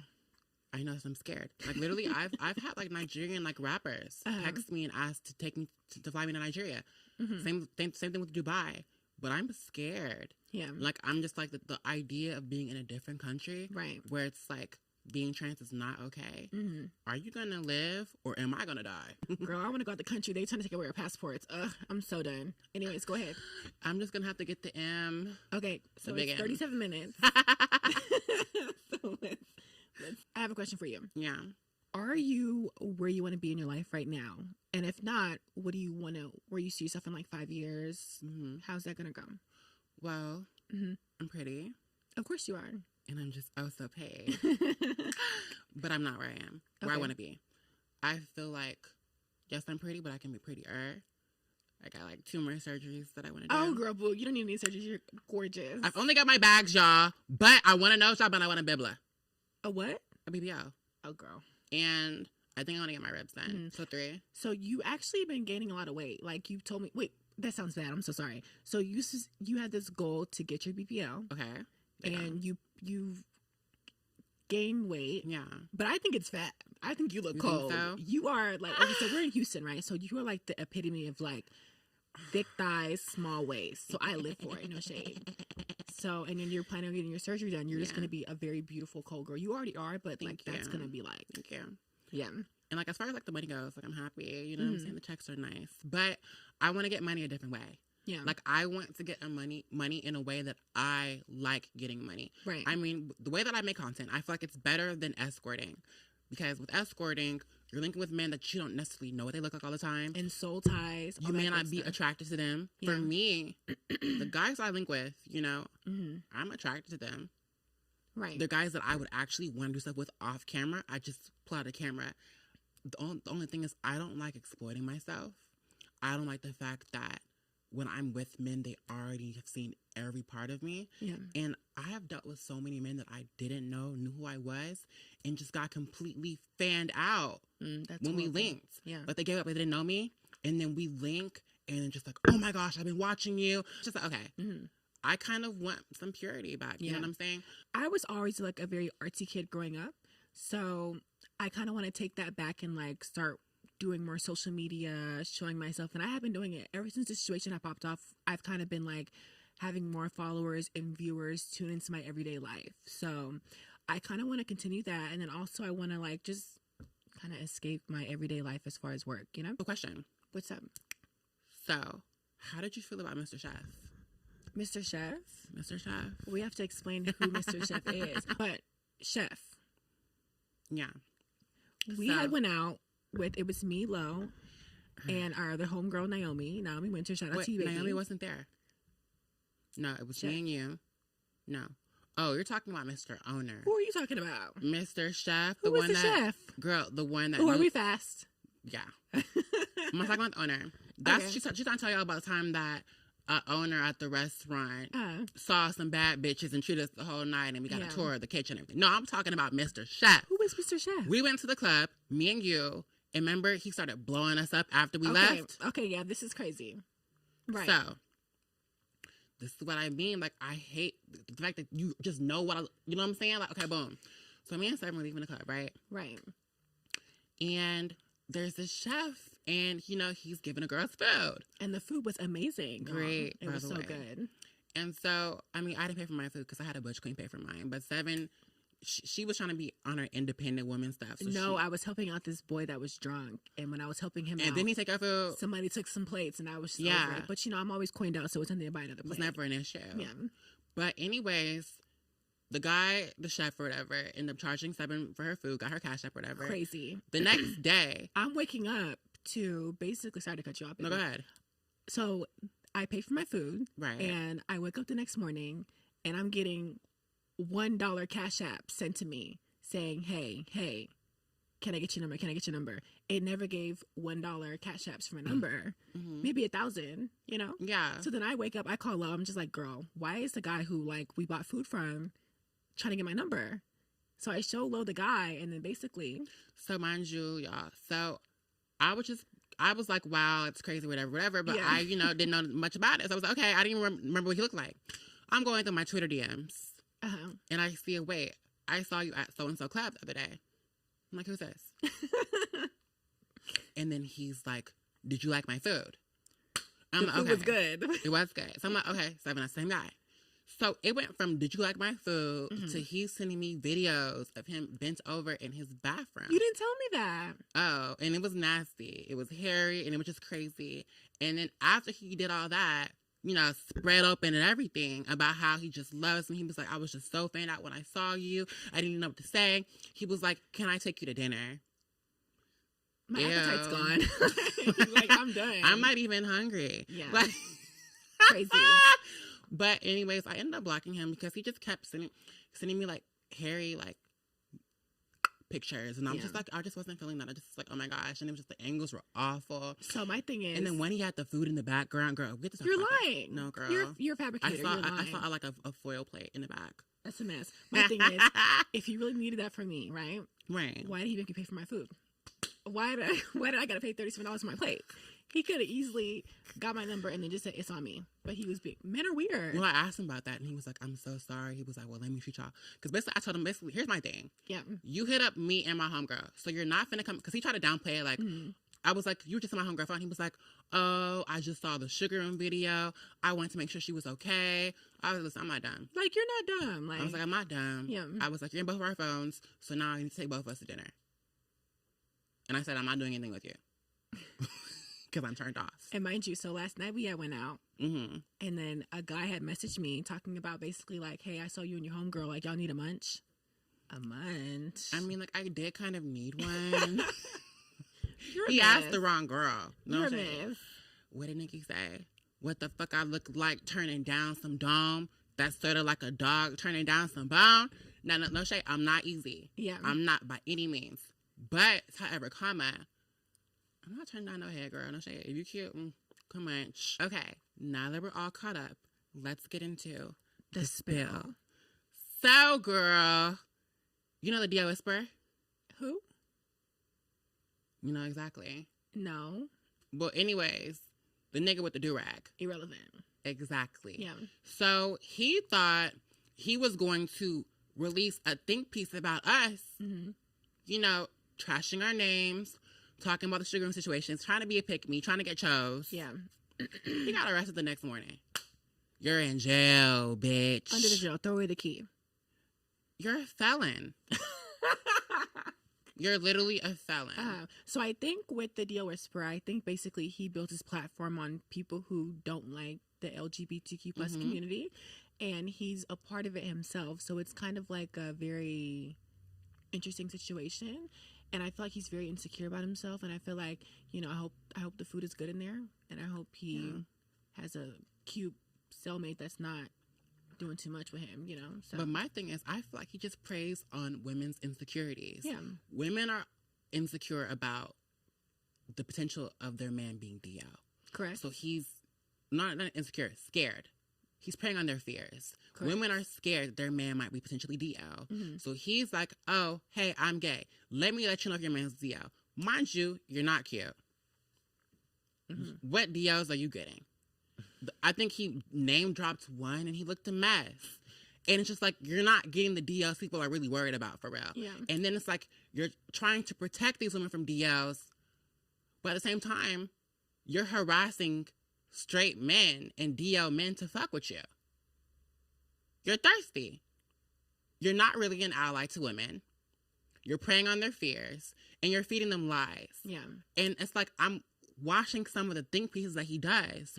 I know, so I'm scared. Like, literally, I've had, like, Nigerian, like, rappers text me and ask to take me, to fly me to Nigeria. Same thing with Dubai. But I'm scared. Yeah. Like, I'm just, like, the idea of being in a different country. Right. Where it's, like, being trans is not okay. Are you going to live or am I going to die? Girl, I want to go out the country. They trying to take away our passports. I'm so done. Anyways, go ahead. I'm just going to have to get the M. Okay, so it's 37 minutes. So I have a question for you. Yeah. Are you where you want to be in your life right now? And if not, what do you want to, where you see yourself in like 5 years? How's that going to go? Well, I'm pretty. Of course you are. And I'm just so paid. But I'm not where I am, where I want to be. I feel like, yes, I'm pretty, but I can be prettier. I got like 2 more surgeries that I want to do. Oh, girl, boo, you don't need any surgeries. You're gorgeous. I've only got my bags, y'all, but I want a nose job and I want a bibla. A what? A BBL. Oh, girl. And I think I want to get my ribs done. So 3. So you actually been gaining a lot of weight. Like you told me. Wait, that sounds bad. I'm so sorry. So you had this goal to get your BBL. Okay. And you gain weight. Yeah. But I think it's fat. I think you look cold. So? You are like, okay, so we're in Houston, right? So you are like the epitome of like thick thighs, small waist. So I live for it, no shade. So, and then you're planning on getting your surgery done. You're just going to be a very beautiful cold girl. You already are, but like that's going to be like. Thank you. Yeah. And like as far as like the money goes, like I'm happy. You know what I'm saying? The checks are nice. But I want to get money a different way. Yeah. Like I want to get money in a way that I like getting money. Right. I mean, the way that I make content, I feel like it's better than escorting. Because with escorting, you're linking with men that you don't necessarily know what they look like all the time. And soul ties. You may not be attracted to them. Yeah. For me, the guys I link with, you know, I'm attracted to them. Right. The guys that I would actually want to do stuff with off camera, I just pull out a camera. The only thing is I don't like exploiting myself. I don't like the fact that when I'm with men, they already have seen every part of me. Yeah. And I have dealt with so many men that I didn't know, knew who I was, and just got completely fanned out when we linked. Yeah. Like they gave up, they didn't know me. And then we link, and just like, oh my gosh, I've been watching you. Just like, okay. I kind of want some purity back. You know what I'm saying? I was always like a very artsy kid growing up. So I kind of want to take that back and like start doing more social media, showing myself. And I have been doing it ever since the situation I popped off. I've kind of been like having more followers and viewers tune into my everyday life. So I kind of want to continue that. And then also I want to like just kind of escape my everyday life as far as work, you know? A question. What's up? So how did you feel about Mr. Chef? Mr. Chef? Mr. Chef. We have to explain who Mr. Chef is. But Chef. Yeah. We had went out with, it was me, Lo, and our other homegirl, Naomi Winter. Shout out to you, baby. Naomi wasn't there. No, it was Chef. Me and you. No. Oh, you're talking about Mr. Owner. Who are you talking about? Mr. Chef. Who was the chef? Girl, the one that... Oh, are we fast? Yeah. I'm not talking about the owner. That's okay. She's trying to tell y'all about the time that owner at the restaurant saw some bad bitches and treated us the whole night and we got a tour of the kitchen and everything. No, I'm talking about Mr. Chef. Who was Mr. Chef? We went to the club, me and you, and remember he started blowing us up after we left? Okay, yeah, this is crazy. Right. So, this is what I mean. Like, I hate the fact that you just know what you know what I'm saying? Like, okay, boom. So me and Sevyn were leaving the club, right? Right. And there's this chef, and you know he's giving a girl's food, and the food was amazing. Great, it was so good. And so, I mean, I didn't pay for my food because I had a butch queen pay for mine. But Sevyn, she was trying to be on her independent woman stuff. So I was helping out this boy that was drunk, and when I was helping him, and then he take our food. Somebody took some plates, and I was just over it. But you know, I'm always coined out, so it's nothing to buy another plate. It was never an issue. Yeah. But anyways. The guy, the chef or whatever, ended up charging Sevyn for her food, got her cash app or whatever. Crazy. The next day. I'm waking up to basically, sorry to cut you off. No, go ahead. So I pay for my food. Right. And I wake up the next morning and I'm getting $1 cash app sent to me saying, hey, can I get your number? Can I get your number? It never gave $1 cash apps for my number. Maybe 1,000, you know? Yeah. So then I wake up, I call Lo. I'm just like, girl, why is the guy who like we bought food from trying to get my number? So I show Lo the guy, and then basically. So mind you, y'all. So I was like, wow, it's crazy, whatever. But I, didn't know much about it. So I was like, okay, I didn't even remember what he looked like. I'm going through my Twitter DMs, and I see wait, I saw you at so and so club the other day. I'm like, who's this? And then he's like, did you like my food? I'm like, okay. It was good. It was good. So I'm like, okay, Sevyn, that's the same guy. So it went from did you like my food to he's sending me videos of him bent over in his bathroom. You didn't tell me that. Oh, and it was nasty. It was hairy and it was just crazy. And then after he did all that, spread open and everything about how he just loves me. He was like, I was just so fanned out when I saw you. I didn't even know what to say. He was like, can I take you to dinner? My appetite's gone. Like, I'm done. I'm not even hungry. Yeah. Like, crazy. But anyways, I ended up blocking him because he just kept sending me like hairy, like pictures, and I'm just like, I just wasn't feeling that. I just was like, oh my gosh, and it was just the angles were awful. So my thing is, and then when he had the food in the background, girl, get this. You're lying. No, girl, you're a fabricator. I saw like a foil plate in the back. That's a mess. My thing is, if he really needed that from me, right? Right. Why did he make me pay for my food? Why did I gotta pay $37 for my plate? He could have easily got my number and then just said it's on me. But he was big. Men are weird. Well, I asked him about that, and he was like, "I'm so sorry." He was like, "Well, let me treat y'all." Because basically, I told him, here's my thing. Yeah. You hit up me and my homegirl, so you're not finna come. Because he tried to downplay it, like. I was like, you were just in my homegirl phone. He was like, oh, I just saw the sugar room video. I wanted to make sure she was okay. I was like, listen, I'm not dumb. Like, you're not dumb. Like, I was like, I'm not dumb. Yeah. I was like, you're in both of our phones, so now I need to take both of us to dinner. And I said, I'm not doing anything with you. Because I'm turned off. And mind you, so last night we had went out. Mm-hmm. And then a guy had messaged me talking about basically like, hey, I saw you and your homegirl. Like, y'all need a munch? A munch? I mean, like, I did kind of need one. He asked the wrong girl. No, You're what did Nikki say? What the fuck I look like turning down some dome? That's sort of like a dog turning down some bone. No shade. I'm not easy. Yeah. I'm not by any means. But, however, I'm not turning down no head, girl. No shade. If you cute, come on. Okay. Now that we're all caught up, let's get into the spill. So, girl, you know the Dio Whisperer? Who? You know exactly. No. Well, anyways, the nigga with the do-rag. Irrelevant. Exactly. Yeah. So he thought he was going to release a think piece about us, you know, trashing our names, talking about the sugar room situations, trying to be a pick-me, trying to get chose. Yeah. He got arrested the next morning. You're in jail, bitch. Under the jail. Throw away the key. You're a felon. You're literally a felon. So I think with the Dio Whisperer, I think basically he built his platform on people who don't like the LGBTQ plus community, and he's a part of it himself. So it's kind of like a very interesting situation, and I feel like he's very insecure about himself. And I feel like, you know, I hope the food is good in there, and I hope he has a cute cellmate that's not doing too much with him, you know. So. But my thing is, I feel like he just preys on women's insecurities. Yeah. Women are insecure about the potential of their man being Dio. Correct. So he's not insecure, scared. He's preying on their fears. Correct. Women are scared that their man might be potentially Dio. So he's like, oh, hey, I'm gay. Let me let you know if your man's Dio. Mind you, you're not cute. What Dios are you getting? I think he name dropped one and he looked a mess. And it's just like, you're not getting the DLs people are really worried about for real. Yeah. And then it's like, you're trying to protect these women from DLs, but at the same time, you're harassing straight men and DL men to fuck with you. You're thirsty. You're not really an ally to women. You're preying on their fears and you're feeding them lies. Yeah. And it's like, I'm watching some of the think pieces that he does.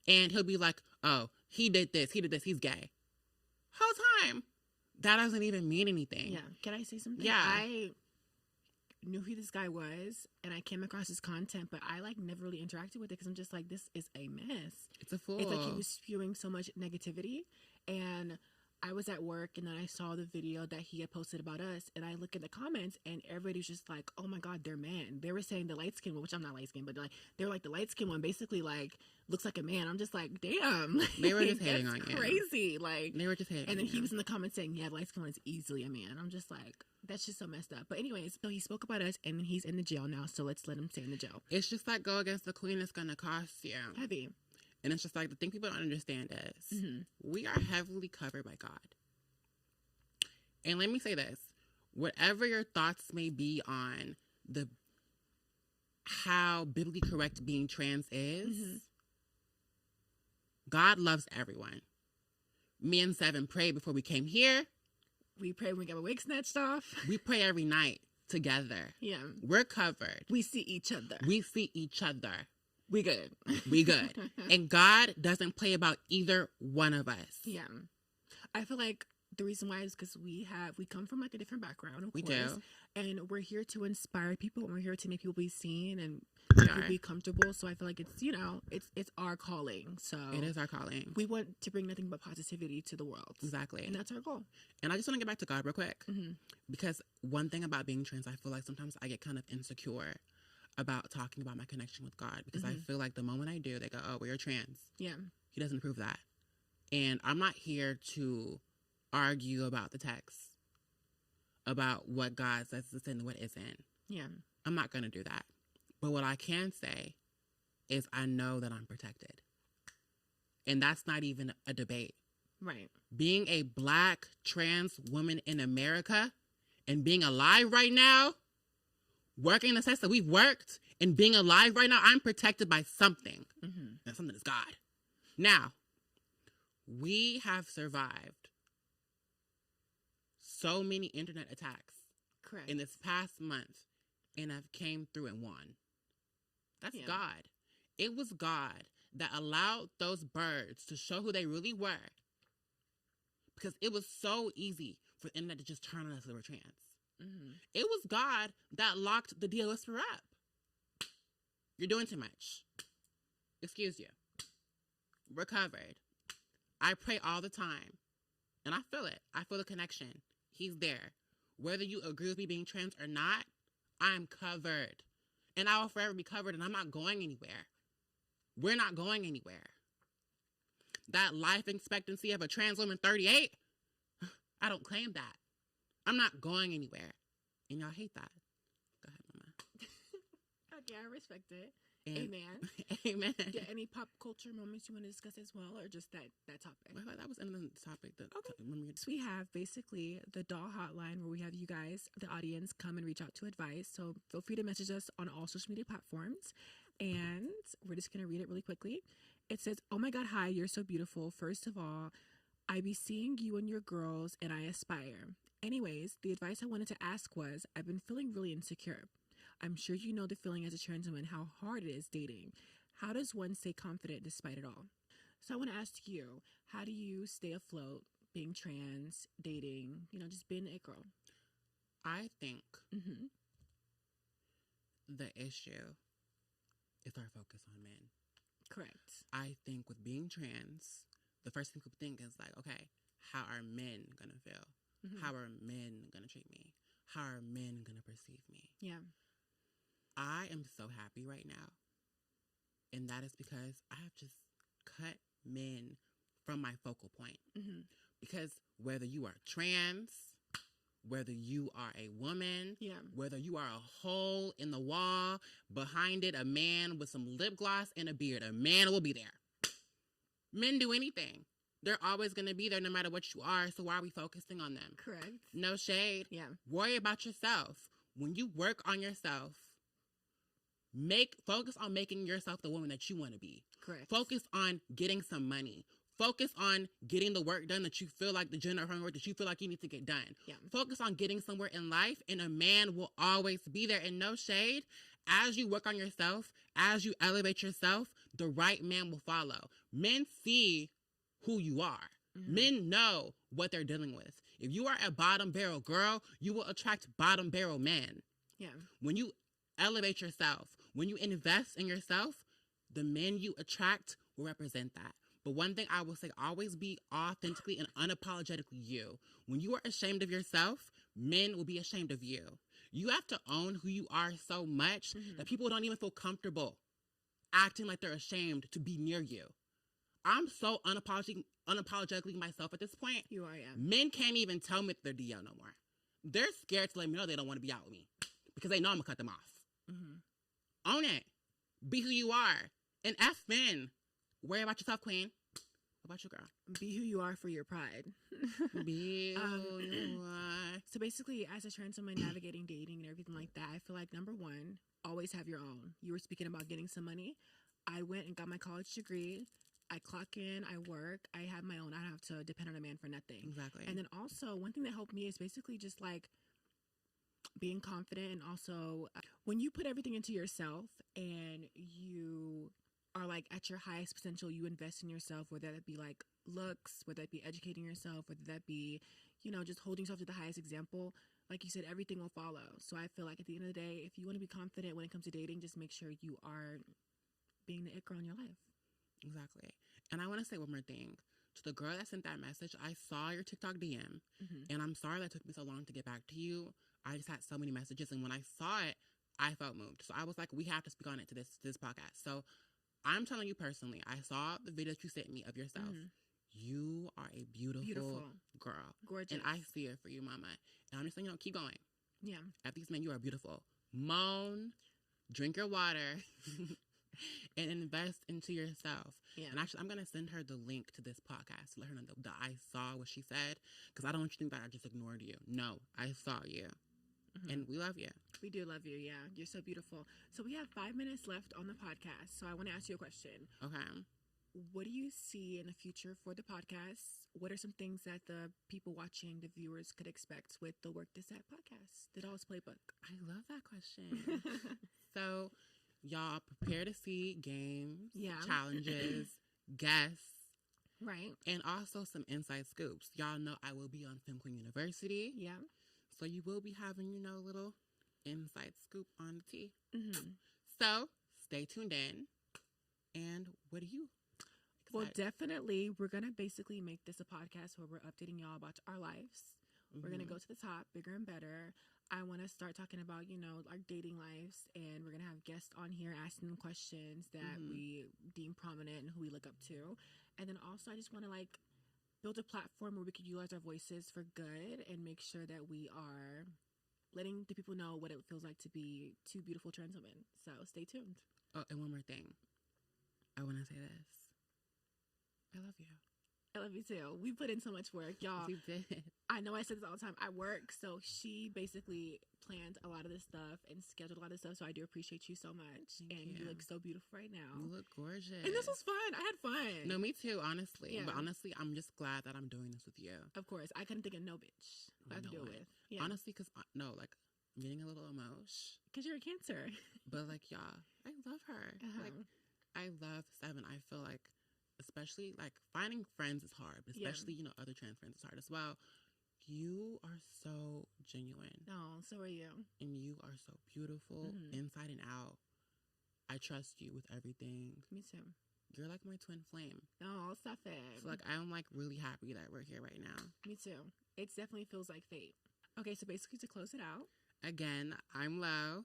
And he'll be like, oh, he did this, he's gay. Whole time, that doesn't even mean anything. Yeah. Can I say something? Yeah. I knew who this guy was and I came across his content, but I like never really interacted with it because I'm just like, this is a mess. It's a fool. It's like he was spewing so much negativity, and I was at work and then I saw the video that he had posted about us, and I look at the comments and everybody was just like, oh my God, they're men. They were saying the light skin one, which I'm not light skin, but like they were like the light skin one basically like looks like a man. I'm just like, damn. They were just hating on you. Crazy. Like They were just hating And then on he you. was in the comments saying, yeah, light skin one is easily a man. I'm just like, that's just so messed up. But anyways, so he spoke about us and he's in the jail now, so let's let him stay in the jail. It's just like, go against the queen, it's gonna cost you. Heavy. And it's just like, the thing people don't understand is we are heavily covered by God. And let me say this, whatever your thoughts may be on how biblically correct being trans is, God loves everyone. Me and Sevyn prayed before we came here. We pray when we get our wig snatched off. We pray every night together. Yeah. We're covered. We see each other. We see each other. We good. We good. And God doesn't play about either one of us. Yeah. I feel like the reason why is because we come from like a different background, of course. Do. And we're here to inspire people, and we're here to make people be seen and be comfortable. So I feel like it's, you know, it's our calling. So it is our calling. We want to bring nothing but positivity to the world. Exactly. And that's our goal. And I just want to get back to God real quick. Because one thing about being trans, I feel like sometimes I get kind of insecure about talking about my connection with God, because I feel like the moment I do, they go, oh, well, you're trans. Yeah. He doesn't approve that. And I'm not here to argue about the text, about what God says is and what isn't. Yeah. I'm not going to do that. But what I can say is I know that I'm protected. And that's not even a debate. Right. Being a Black trans woman in America and being alive right now, working the sex that we've worked and being alive right now, I'm protected by something. And something is God. Now, we have survived so many internet attacks in this past month and have came through and won. That's God. It was God that allowed those birds to show who they really were, because it was so easy for the internet to just turn on us that we're trans. It was God that locked the DL whisperer up. You're doing too much. Excuse you. We're covered. I pray all the time. And I feel it. I feel the connection. He's there. Whether you agree with me being trans or not, I'm covered. And I will forever be covered, and I'm not going anywhere. We're not going anywhere. That life expectancy of a trans woman 38, I don't claim that. I'm not going anywhere. And y'all hate that. Go ahead, Mama. Okay, I respect it. And, amen. Amen. Yeah, any pop culture moments you want to discuss as well, or just that topic? Well, that was in the topic. Okay. So we have basically the doll hotline where we have you guys, the audience, come and reach out to advice. So feel free to message us on all social media platforms. And we're just going to read it really quickly. It says, oh my God, hi, you're so beautiful. First of all, I be seeing you and your girls and I aspire. Anyways, the advice I wanted to ask was, I've been feeling really insecure. I'm sure you know the feeling as a trans woman, how hard it is dating. How does one stay confident despite it all? So I want to ask you, how do you stay afloat being trans, dating, you know, just being a girl? I think the issue is our focus on men. Correct. I think with being trans, the first thing people think is like, okay, how are men going to feel? How are men going to treat me? How are men going to perceive me? Yeah. I am so happy right now. And that is because I have just cut men from my focal point. Because whether you are trans, whether you are a woman, whether you are a hole in the wall, behind it a man with some lip gloss and a beard, a man will be there. Men do anything. They're always going to be there no matter what you are. So why are we focusing on them? Correct. No shade. Yeah. Worry about yourself. When you work on yourself, focus on making yourself the woman that you want to be. Correct. Focus on getting some money. Focus on getting the work done that you feel like the gender work that you feel like you need to get done. Yeah. Focus on getting somewhere in life, and a man will always be there. And no shade, as you work on yourself, as you elevate yourself, the right man will follow. Men see who you are. Men know what they're dealing with. If you are a bottom barrel girl, you will attract bottom barrel men. Yeah. When you elevate yourself, when you invest in yourself, the men you attract will represent that. But one thing I will say, always be authentically and unapologetically you. When you are ashamed of yourself, men will be ashamed of you. You have to own who you are so much that people don't even feel comfortable acting like they're ashamed to be near you. I'm so unapologetically myself at this point. You are, yeah. Men can't even tell me if they're DL no more. They're scared to let me know they don't want to be out with me because they know I'm going to cut them off. Own it. Be who you are. And F men. Worry about yourself, queen. What about you, girl? Be who you are for your pride. Be who you are. So basically, as a trans woman navigating dating and everything like that, I feel like, number one, always have your own. You were speaking about getting some money. I went and got my college degree. I clock in, I work, I have my own. I don't have to depend on a man for nothing. Exactly. And then also, one thing that helped me is basically just like being confident, and also when you put everything into yourself and you are like at your highest potential, you invest in yourself, whether that be like looks, whether that be educating yourself, whether that be, just holding yourself to the highest example, like you said, everything will follow. So I feel like at the end of the day, if you want to be confident when it comes to dating, just make sure you are being the it girl in your life. Exactly. And I want to say one more thing. To the girl that sent that message, I saw your TikTok DM, and I'm sorry that it took me so long to get back to you. I just had so many messages, and when I saw it, I felt moved. So I was like, we have to speak on it to this podcast. So I'm telling you personally, I saw the video that you sent me of yourself. You are a beautiful girl. Gorgeous. And I see it for you, mama. And I'm just saying, keep going. Yeah. At these men, you are beautiful. Moan, drink your water, and invest into yourself. Yeah. And actually, I'm going to send her the link to this podcast to let her know that I saw what she said, because I don't want you to think that I just ignored you. No, I saw you. And we love you. We do love you, yeah. You're so beautiful. So we have 5 minutes left on the podcast. So I want to ask you a question. Okay. What do you see in the future for the podcast? What are some things that the people watching, the viewers, could expect with the Work This At podcast, the Dolls Playbook? I love that question. So, y'all prepare to see games, challenges, guests, right? And also some inside scoops. Y'all know I will be on Film Queen University. Yeah. So you will be having, a little inside scoop on the tea. So stay tuned in. And what do you excited? Well, definitely, we're going to basically make this a podcast where we're updating y'all about our lives. We're going to go to the top, bigger and better. I want to start talking about, our dating lives. And we're going to have guests on here asking them questions that we deem prominent and who we look up to. And then also, I just want to, build a platform where we could utilize our voices for good and make sure that we are letting the people know what it feels like to be two beautiful trans women. So stay tuned. Oh, and one more thing. I want to say this. I love you. I love you too. We put in so much work, y'all. We did. I know I said this all the time. I work, so she basically planned a lot of this stuff and scheduled a lot of stuff. So I do appreciate you so much. Thank you. You look so beautiful right now. You look gorgeous. And this was fun. I had fun. No, me too, honestly. Yeah. But honestly, I'm just glad that I'm doing this with you. Of course. I couldn't think of no bitch I could do it with. Yeah. Honestly, because, I'm getting a little emotional. Because you're a Cancer. But, y'all, I love her. I love Sevyn. I feel like, especially, finding friends is hard. But especially, other trans friends is hard as well. You are so genuine. Oh, so are you. And you are so beautiful inside and out. I trust you with everything. Me too. You're like my twin flame. Oh, stop it. So, I'm, really happy that we're here right now. Me too. It definitely feels like fate. Okay, so basically to close it out. Again, I'm Lo.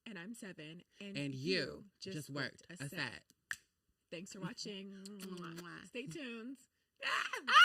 And I'm Sevyn. And you just worked a set. Thanks for watching. Stay tuned.